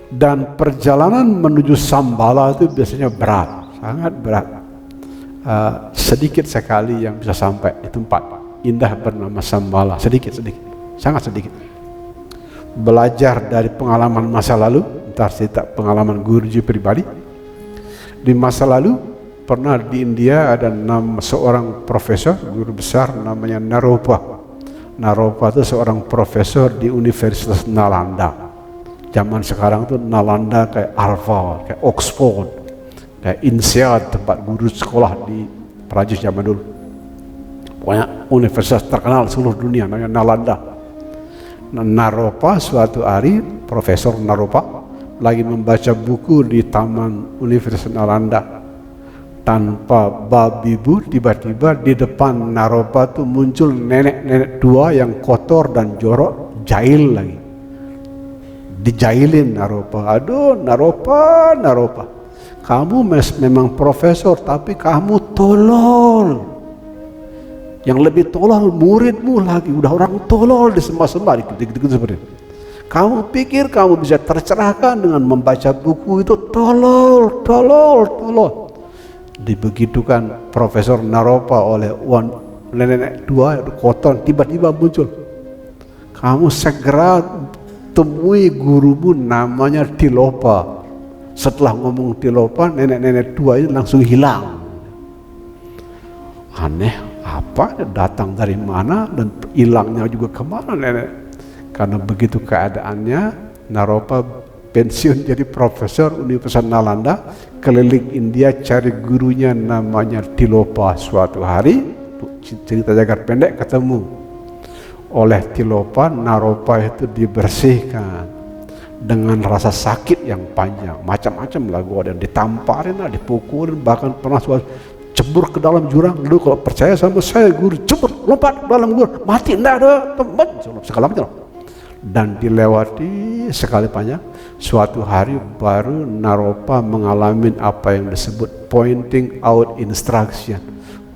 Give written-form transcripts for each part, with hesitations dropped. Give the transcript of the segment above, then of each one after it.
Dan perjalanan menuju Shambhala itu biasanya berat, sangat berat. Sedikit sekali yang bisa sampai di tempat indah bernama Shambhala, sedikit, sangat sedikit. Belajar dari pengalaman masa lalu, entar cerita pengalaman Guruji pribadi. Di masa lalu pernah di India ada seorang profesor, guru besar namanya Naropa. Naropa itu seorang profesor di Universitas Nalanda. Zaman sekarang tuh Nalanda kayak Harvard, kayak Oxford, kayak INSEAD, tempat guru sekolah di Perancis zaman dulu. Pokoknya universitas terkenal seluruh dunia namanya Nalanda. Naropa suatu hari, Profesor Naropa lagi membaca buku di taman Universitas Nalanda. Tanpa babi bu, tiba-tiba di depan Naropa tuh muncul nenek-nenek tua yang kotor dan jorok, jahil lagi. Dijailin Naropa. Aduh Naropa, kamu memang profesor tapi kamu tolol. Yang lebih tolol muridmu lagi, udah orang tolol disembah-sembah dikit-dikit seperti itu. Kamu pikir kamu bisa tercerahkan dengan membaca buku itu? Tolol. Dibegitukan Profesor Naropa oleh nenek tua kotor, tiba-tiba muncul. Kamu segera temui gurumu namanya Tilopa. Setelah ngomong Tilopa, nenek-nenek tua itu langsung hilang. Aneh, apa? Datang dari mana dan hilangnya juga kemana nenek? Karena begitu keadaannya, Naropa pensiun jadi profesor Universitas Nalanda, keliling India cari gurunya namanya Tilopa. Suatu hari, cerita jagat pendek, ketemu oleh Tilopa. Naropa itu dibersihkan dengan rasa sakit yang panjang, macam-macam lah, gua dan ditamparin lah, dipukulin, bahkan pernah cebur ke dalam jurang. Lu kalau percaya sama saya guru, cebur, lompat ke dalam jurang, mati, enggak ada teman, segala macam. Dan dilewati sekali panjang. Suatu hari baru Naropa mengalami apa yang disebut pointing out instruction.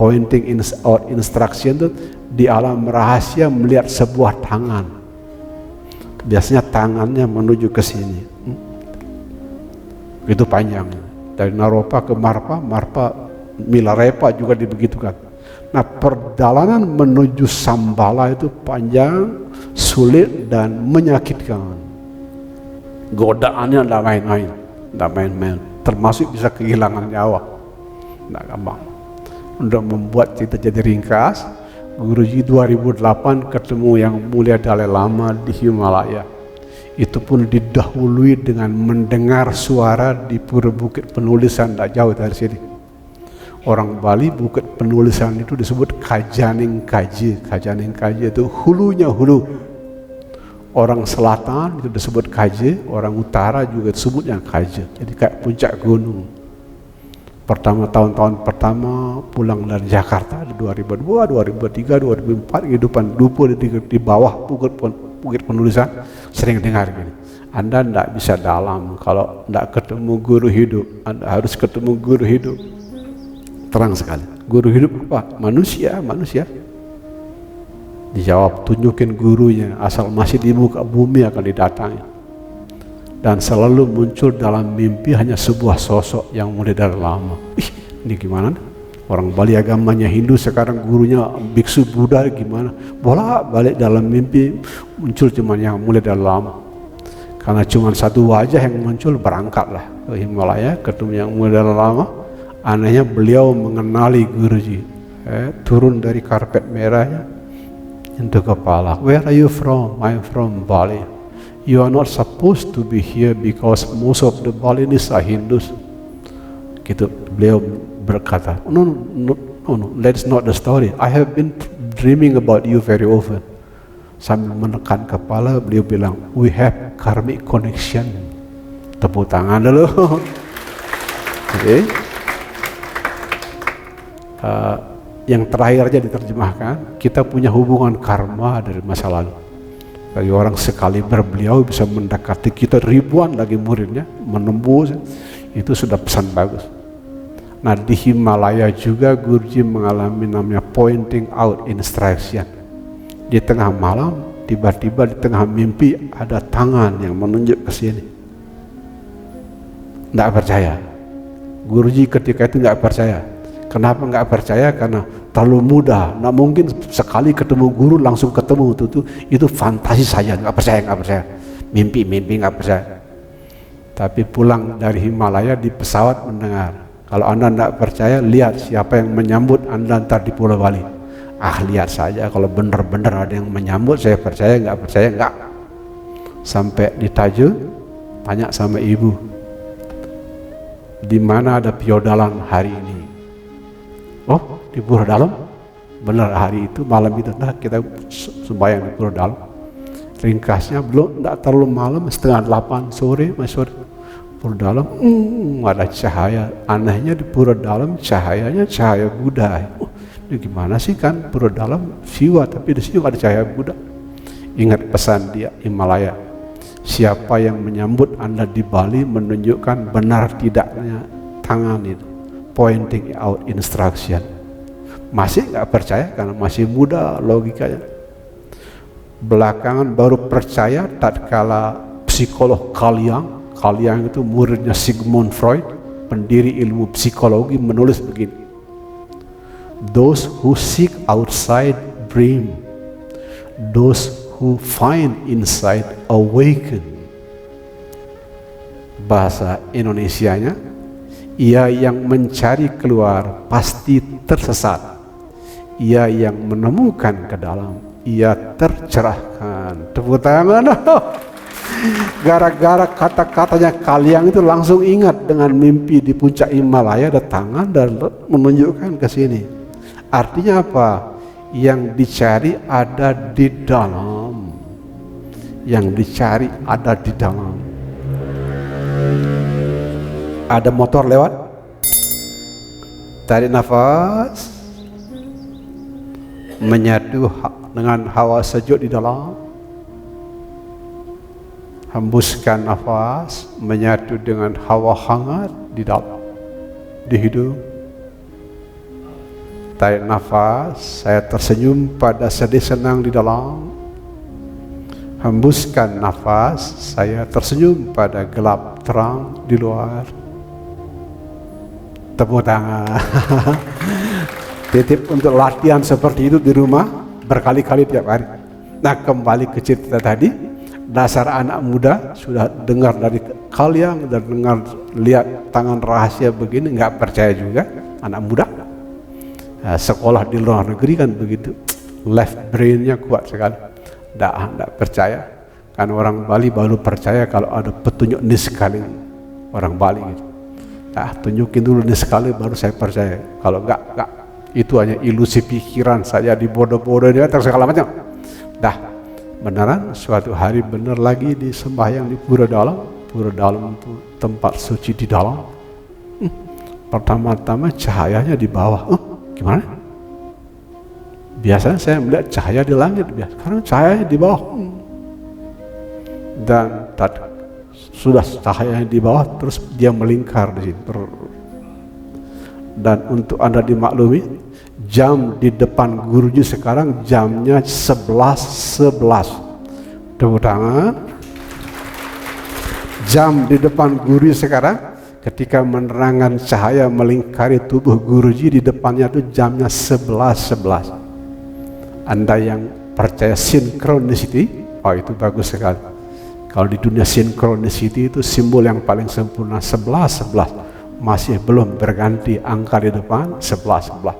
Pointing out instruction itu di alam rahasia melihat sebuah tangan. Biasanya tangannya menuju ke sini. Itu panjangnya. Dari Naropa ke Marpa, Milarepa juga dibegitukan. Nah, perjalanan menuju Shambhala itu panjang, sulit dan menyakitkan. Godaannya tidak main-main, termasuk bisa kehilangan nyawa. Tidak gampang. Untuk membuat cerita jadi ringkas, Guruji 2008 ketemu Yang Mulia Dalai Lama di Himalaya. Itu pun didahului dengan mendengar suara di Pura Bukit Penulisan, tidak jauh dari sini. Orang Bali Bukit Penulisan itu disebut Kajaning Kaji. Kajaning Kaji itu hulunya hulu. Orang selatan itu disebut Kaji, orang utara juga disebutnya Kaji. Jadi kayak puncak gunung. Tahun-tahun pertama pulang dari Jakarta di 2002, 2003, 2004 kehidupan dupo di bawah Bukit Penulisan, sering dengar gini. Anda tidak bisa dalam kalau tidak ketemu guru hidup. Anda harus ketemu guru hidup. Terang sekali. Guru hidup apa? Manusia. Dijawab, tunjukin gurunya, asal masih di muka bumi akan didatangi. Dan selalu muncul dalam mimpi hanya sebuah sosok Yang Mulia Dalai Lama. Ini gimana? Orang Bali agamanya Hindu, sekarang gurunya biksu Buddha, gimana? Bolak-balik dalam mimpi muncul cuma Yang Mulia Dalai Lama. Karena cuma satu wajah yang muncul, berangkatlah ke Himalaya, ketemu Yang Mulia Dalai Lama. Anehnya beliau mengenali Guruji, turun dari karpet merahnya into kepala. Where are you from? I'm from Bali. You are not supposed to be here because most of the Balinese are Hindus. Gitu beliau berkata. No, that's not the story. I have been dreaming about you very often. Sambil menekan kepala beliau bilang, we have karmic connection. Tepuk tangan dulu. Okay. Yang terakhir aja diterjemahkan, kita punya hubungan karma dari masa lalu. Bagi orang sekali berbeliau bisa mendekati kita ribuan lagi muridnya, menembus, itu sudah pesan bagus. Nah, di Himalaya juga Guruji mengalami namanya pointing out instruction. Di tengah malam, tiba-tiba di tengah mimpi ada tangan yang menunjuk ke sini. Nggak percaya. Guruji ketika itu nggak percaya. Kenapa nggak percaya? Karena terlalu mudah. Nggak mungkin sekali ketemu guru langsung ketemu. Itu fantasi saya. Nggak percaya. Mimpi nggak percaya. Tapi pulang dari Himalaya di pesawat mendengar. Kalau Anda nggak percaya, lihat siapa yang menyambut Anda ntar di Pulau Bali. Lihat saja kalau benar-benar ada yang menyambut, saya percaya, nggak percaya nggak. Sampai di Tajur, tanya sama ibu, di mana ada piodalan hari ini? Oh, di Pura Dalam. Benar hari itu, malam itu, nah kita sembahyang di Pura Dalam. Ringkasnya belum, tidak terlalu malam, 7:30 sore, masih sore. Pura Dalam, ada cahaya. Anehnya di Pura Dalam cahayanya cahaya Buddha. Ini gimana sih kan Pura Dalam Siwa, tapi di sini ada cahaya Buddha. Ingat pesan dia Himalaya, siapa yang menyambut Anda di Bali menunjukkan benar tidaknya tangan itu, pointing out instruction. Masih nggak percaya karena masih muda logikanya. Belakangan baru percaya tatkala psikolog Kaliang itu muridnya Sigmund Freud, pendiri ilmu psikologi, menulis begini: those who seek outside dream, those who find inside awaken. Bahasa Indonesianya, ia yang mencari keluar pasti tersesat, ia yang menemukan ke dalam, ia tercerahkan. Tepuk tangan. Gara-gara kata-katanya Kaliang itu langsung ingat dengan mimpi di puncak Himalaya, ada tangan dan menunjukkan ke sini. Artinya apa? Yang dicari ada di dalam. Yang dicari ada di dalam. Ada motor lewat, tarik nafas, menyatu dengan hawa sejuk di dalam, hembuskan nafas, menyatu dengan hawa hangat di dalam, di hidung. Tarik nafas, saya tersenyum pada sedih senang di dalam. Hembuskan nafas, saya tersenyum pada gelap terang di luar. Tepuk tangan. Titip untuk latihan seperti itu di rumah berkali-kali tiap hari. Nah, kembali ke cerita tadi, dasar anak muda sudah dengar dari Kaliang dan dengar lihat tangan rahasia begini, nggak percaya juga anak muda. Nah, sekolah di luar negeri kan begitu, left brainnya kuat sekali. Nggak percaya. Kan orang Bali baru percaya kalau ada petunjuk niskali. Orang Bali gitu. Tunjukin dulu niskali baru saya percaya. Kalau enggak. Itu hanya ilusi pikiran saja, dibodoh-bodoh dia segala macam. Beneran suatu hari bener lagi di sembahyang di Pura Dalam. Pura Dalam itu tempat suci di dalam. Pertama-tama cahayanya di bawah. Gimana? Biasanya saya melihat cahaya di langit, sekarang cahayanya di bawah. Dan sudah cahayanya di bawah, terus dia melingkar di situ. Dan untuk Anda dimaklumi, jam di depan guruji sekarang jamnya 11:11. Tepuk tangan. Jam di depan guruji sekarang, ketika menerangkan cahaya melingkari tubuh guruji, di depannya itu jamnya 11:11. Anda yang percaya synchronicity, itu bagus sekali. Kalau di dunia synchronicity itu simbol yang paling sempurna 11:11. Masih belum berganti angka di depan 11:11.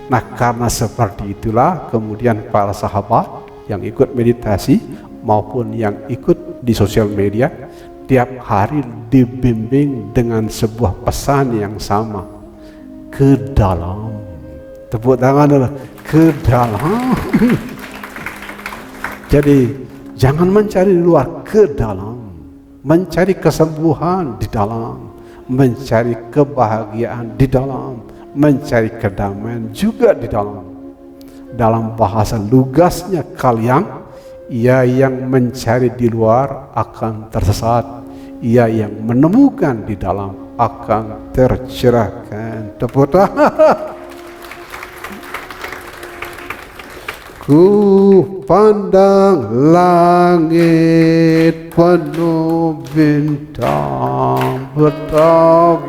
Nah, karena seperti itulah kemudian para sahabat yang ikut meditasi maupun yang ikut di sosial media tiap hari dibimbing dengan sebuah pesan yang sama, ke dalam. Tepuk tangan dulu, ke dalam. Jadi jangan mencari di luar, ke dalam. Mencari kesembuhan di dalam, mencari kebahagiaan di dalam, mencari kedamaian juga di dalam. Dalam bahasa lugasnya Kaliang, ia yang mencari di luar akan tersesat, ia yang menemukan di dalam akan tercerahkan. Tepuk tangan. Ku pandang langit penuh bintang bertaburan,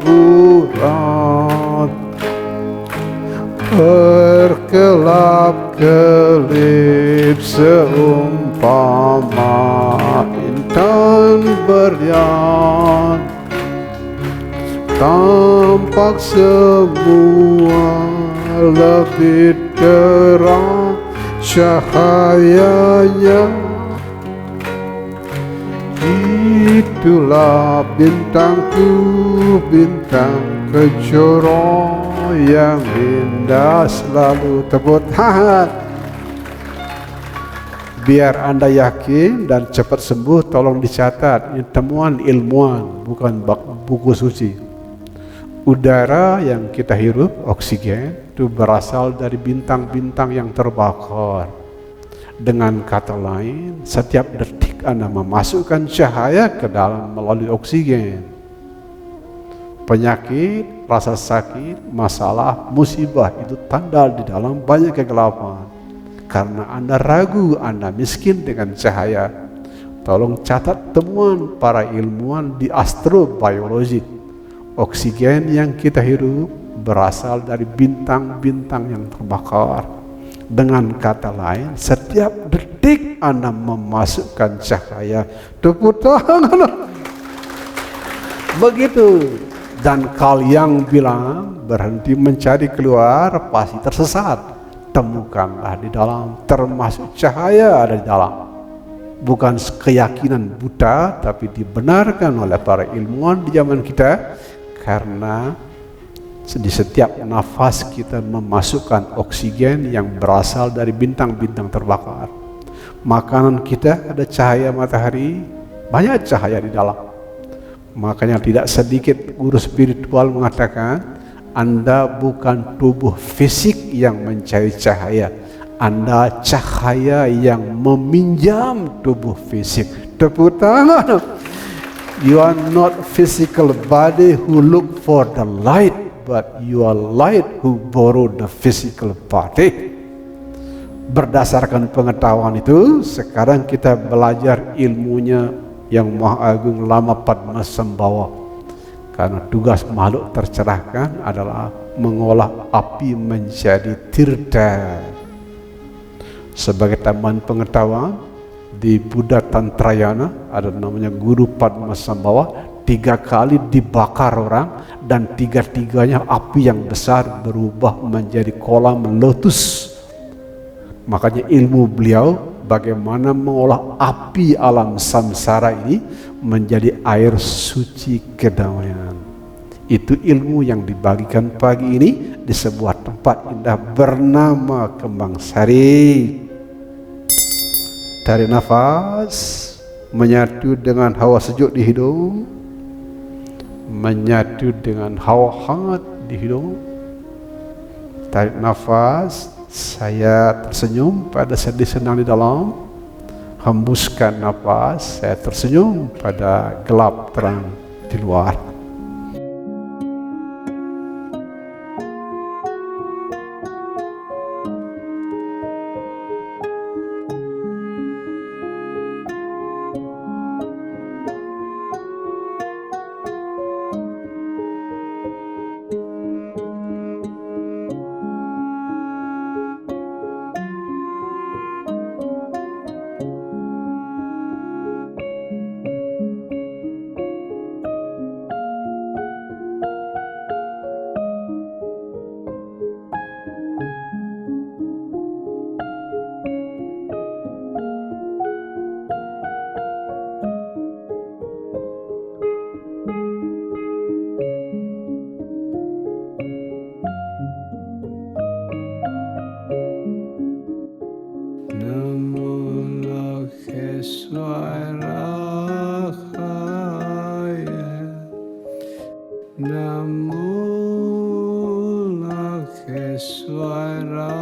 berkelap-kelip seumpama intan berlian. Tampak semua lebih terang cahayanya. Itulah bintangku, bintang kejora yang indah selalu. Tepuk tangan. Biar Anda yakin dan cepat sembuh, tolong dicatat. Ini temuan ilmuwan, bukan buku suci. Udara yang kita hirup, oksigen, itu berasal dari bintang-bintang yang terbakar. Dengan kata lain, setiap detik Anda memasukkan cahaya ke dalam melalui oksigen. Penyakit, rasa sakit, masalah, musibah itu tanda di dalam banyak kegelapan. Karena Anda ragu, Anda miskin dengan cahaya. Tolong catat temuan para ilmuwan di astrobiologi. Oksigen yang kita hirup berasal dari bintang-bintang yang terbakar. Dengan kata lain, setiap detik Anda memasukkan cahaya. Tepuk tangan. Begitu. Dan kalian bilang berhenti mencari keluar, pasti tersesat. Temukanlah di dalam, termasuk cahaya ada di dalam. Bukan keyakinan buta, tapi dibenarkan oleh para ilmuwan di zaman kita. Karena di setiap nafas kita memasukkan oksigen yang berasal dari bintang-bintang terbakar. Makanan kita ada cahaya matahari, banyak cahaya di dalam. Makanya tidak sedikit guru spiritual mengatakan, Anda bukan tubuh fisik yang mencari cahaya, Anda cahaya yang meminjam tubuh fisik. Tepuk tangan. You are not physical body who look for the light, but you are light who borrow the physical body. Berdasarkan pengetahuan itu, sekarang kita belajar ilmunya yang Maha Agung Lama Padmasambhava. Karena tugas makhluk tercerahkan adalah mengolah api menjadi tirta. Sebagai tambahan pengetahuan, di Buddha Tantrayana ada namanya Guru Padmasambhava, 3 kali dibakar orang dan 3-tiganya api yang besar berubah menjadi kolam lotus. Makanya ilmu beliau bagaimana mengolah api alam samsara ini menjadi air suci kedamaian. Itu ilmu yang dibagikan pagi ini di sebuah tempat indah bernama Kembang Sari. Tarik nafas, menyatu dengan hawa sejuk di hidung, menyatu dengan hawa hangat di hidung. Tarik nafas, saya tersenyum pada sedih senang di dalam. Hembuskan nafas, saya tersenyum pada gelap terang di luar. Swara